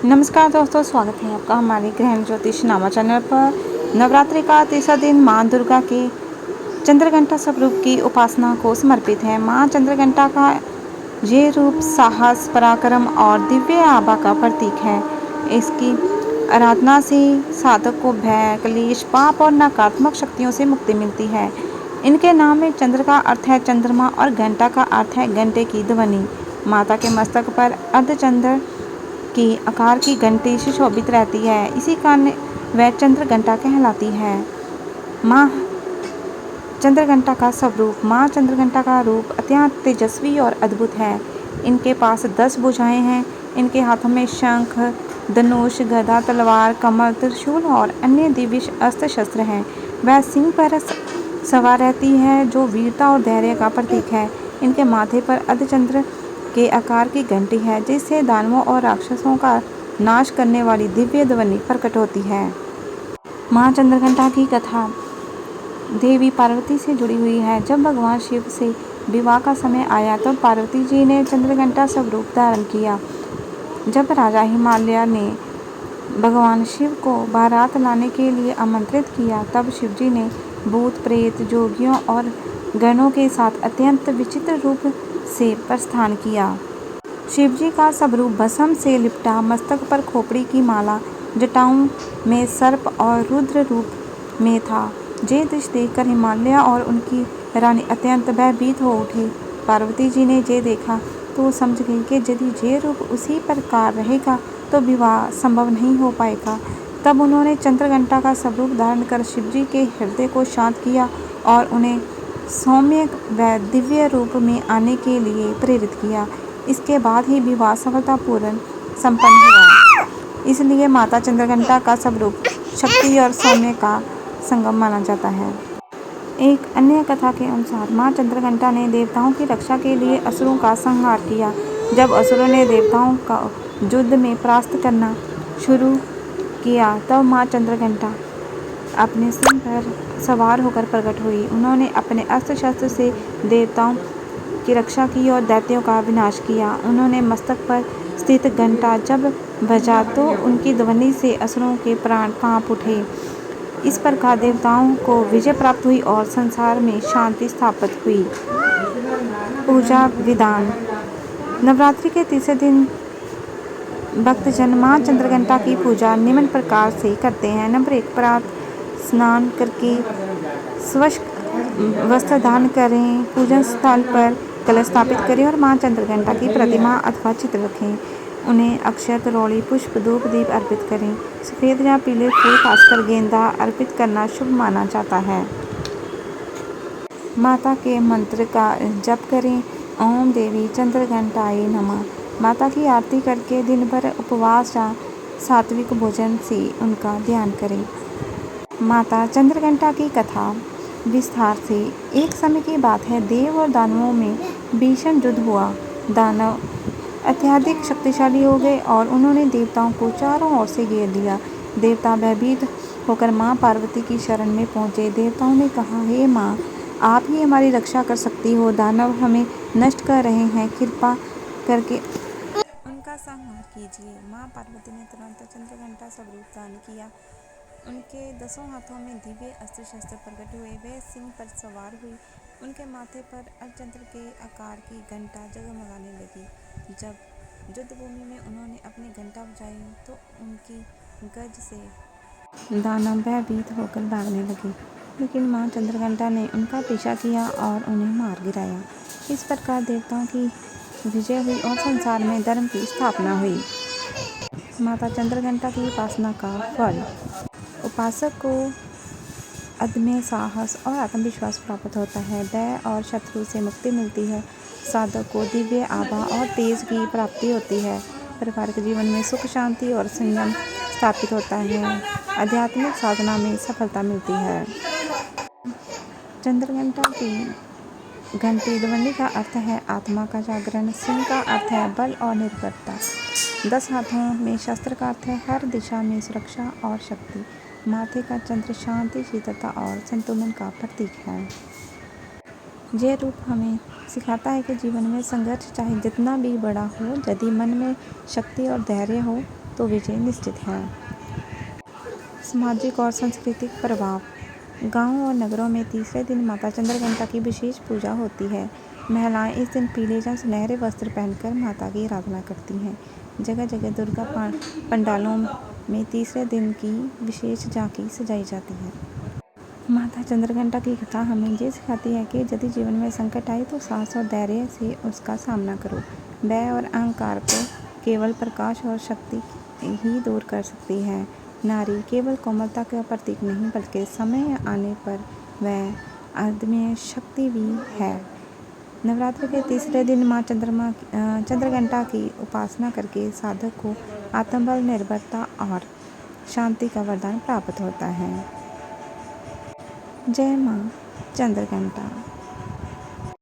नमस्कार दोस्तों, स्वागत है आपका हमारे ग्रहण ज्योतिष नामा चैनल पर। नवरात्रि का तीसरा दिन माँ दुर्गा के चंद्रघंटा स्वरूप की उपासना को समर्पित है। माँ चंद्रघंटा का ये रूप साहस, पराक्रम और दिव्य आभा का प्रतीक है। इसकी आराधना से साधक को भय, क्लेश, पाप और नकारात्मक शक्तियों से मुक्ति मिलती है। इनके नाम में चंद्र का अर्थ है चंद्रमा और घंटा का अर्थ है घंटे की ध्वनि। माता के मस्तक पर अर्धचंद्र की आकार की घंटी सुशोभित रहती है, इसी कारण वह चंद्र घंटा कहलाती है। माँ चंद्रघंटा का स्वरूप। माँ चंद्रघंटा का रूप अत्यंत तेजस्वी और अद्भुत है। इनके पास 10 भुजाएं हैं। इनके हाथों में शंख, धनुष, गदा, तलवार, कमल, त्रिशूल और अन्य दिव्य अस्त्र शस्त्र हैं। वह सिंह पर सवार रहती है, जो वीरता और धैर्य का प्रतीक है। इनके माथे पर अर्धचंद्र के आकार की घंटी है, जिससे दानवों और राक्षसों का नाश करने वाली दिव्य ध्वनि प्रकट होती है। माँ चंद्रघंटा की कथा देवी पार्वती से जुड़ी हुई है। जब भगवान शिव से विवाह का समय आया तो पार्वती जी ने चंद्रघंटा स्वरूप धारण किया। जब राजा हिमालय ने भगवान शिव को बारात लाने के लिए आमंत्रित किया, तब शिव जी ने भूत, प्रेत, जोगियों और गणों के साथ अत्यंत विचित्र रूप से प्रस्थान किया। शिव जी का स्वरूप भस्म से लिपटा, मस्तक पर खोपड़ी की माला, जटाओं में सर्प और रुद्र रूप में था। ये दृश्य देखकर हिमालय और उनकी रानी अत्यंत भयभीत हो उठी। पार्वती जी ने ये देखा तो समझ गई कि यदि ये रूप उसी प्रकार रहेगा तो विवाह संभव नहीं हो पाएगा। तब उन्होंने चंद्रघंटा का स्वरूप धारण कर शिव जी के हृदय को शांत किया और उन्हें सौम्य व दिव्य रूप में आने के लिए प्रेरित किया। इसके बाद ही विवाह सफलतापूर्ण संपन्न हुआ। इसलिए माता चंद्रघंटा का स्वरूप शक्ति और सौम्य का संगम माना जाता है। एक अन्य कथा के अनुसार माँ चंद्रघंटा ने देवताओं की रक्षा के लिए असुरों का संहार किया। जब असुरों ने देवताओं का युद्ध में परास्त करना शुरू किया, तब माँ चंद्रघंटा अपने सिंह पर सवार होकर प्रकट हुई। उन्होंने अपने अस्त्र शस्त्र से देवताओं की रक्षा की और दैत्यों का विनाश किया। उन्होंने मस्तक पर स्थित घंटा जब बजा तो उनकी ध्वनि से असुरों के प्राण कांप उठे। इस प्रकार देवताओं को विजय प्राप्त हुई और संसार में शांति स्थापित हुई। पूजा विधान। नवरात्रि के तीसरे दिन भक्तजन माँ चंद्रघंटा की पूजा निम्न प्रकार से करते हैं। नंबर 1, प्रातः स्नान करके स्वच्छ वस्त्र धारण करें, पूजन स्थल पर कलश स्थापित करें और माँ चंद्रघंटा की प्रतिमा अथवा चित्र रखें। उन्हें अक्षत, रोली, पुष्प, धूप, दीप अर्पित करें। सफ़ेद या पीले फूल, खासकर गेंदा, अर्पित करना शुभ माना जाता है। माता के मंत्र का जप करें। ओम देवी चंद्रघंटाय नमः। माता की आरती करके दिन भर उपवास या सात्विक भोजन से उनका ध्यान करें। माता चंद्रघंटा की कथा विस्तार से। एक समय की बात है, देव और दानवों में भीषण युद्ध हुआ। दानव अत्यधिक शक्तिशाली हो गए और उन्होंने देवताओं को चारों ओर से घेर लिया। देवता भयभीत होकर माँ पार्वती की शरण में पहुँचे। देवताओं ने कहा, हे माँ, आप ही हमारी रक्षा कर सकती हो। दानव हमें नष्ट कर रहे हैं, कृपा करके उनका संहार कीजिए। माँ पार्वती ने तुरंत चंद्रघंटा स्वरूप धारण किया। उनके 10 हाथों में दिव्य अस्त्र शस्त्र प्रकट हुए। वे सिंह पर सवार हुई। उनके माथे पर अर्धचंद्र के आकार की घंटा जगमगाने लगी। जब युद्ध भूमि में उन्होंने अपनी घंटा बजाई तो उनकी गज से दानव भयभीत होकर भागने लगे, लेकिन माँ चंद्रघंटा ने उनका पीछा किया और उन्हें मार गिराया। इस प्रकार देवताओं की विजय हुई और संसार में धर्म की स्थापना हुई। माता चंद्रघंटा की उपासना का फल। उपासक को अदम्य साहस और आत्मविश्वास प्राप्त होता है। भय और शत्रु से मुक्ति मिलती है। साधक को दिव्य आभा और तेज की प्राप्ति होती है। पारिवारिक जीवन में सुख, शांति और संयम स्थापित होता है। आध्यात्मिक साधना में सफलता मिलती है। चंद्रघंटा की घंटी ध्वनि का अर्थ है आत्मा का जागरण। सिंह का अर्थ है बल और निर्भरता। 10 हाथों में शस्त्र का अर्थ है हर दिशा में सुरक्षा और शक्ति। माथे का चंद्र शांति, शीतलता और संतुलन का प्रतीक है। यह रूप हमें सिखाता है कि जीवन में संघर्ष चाहे जितना भी बड़ा हो, यदि मन में शक्ति और धैर्य हो तो विजय निश्चित है। सामाजिक और सांस्कृतिक प्रभाव। गाँव और नगरों में तीसरे दिन माता चंद्रघंटा की विशेष पूजा होती है। महिलाएं इस दिन पीले या सुनहरे वस्त्र पहनकर माता की आराधना करती हैं। जगह जगह दुर्गा पंडालों में तीसरे दिन की विशेष झांकी सजाई जाती है। माता चंद्रघंटा की कथा हमें ये सिखाती है कि यदि जीवन में संकट आए तो साहस और धैर्य से उसका सामना करो। भय और अहंकार को केवल प्रकाश और शक्ति ही दूर कर सकती है। नारी केवल कोमलता का प्रतीक नहीं बल्कि समय आने पर वह अदम्य शक्ति भी है। नवरात्र के तीसरे दिन माँ चंद्रघंटा की उपासना करके साधक को आत्मबल, निर्भरता और शांति का वरदान प्राप्त होता है। जय माँ चंद्रघंटा।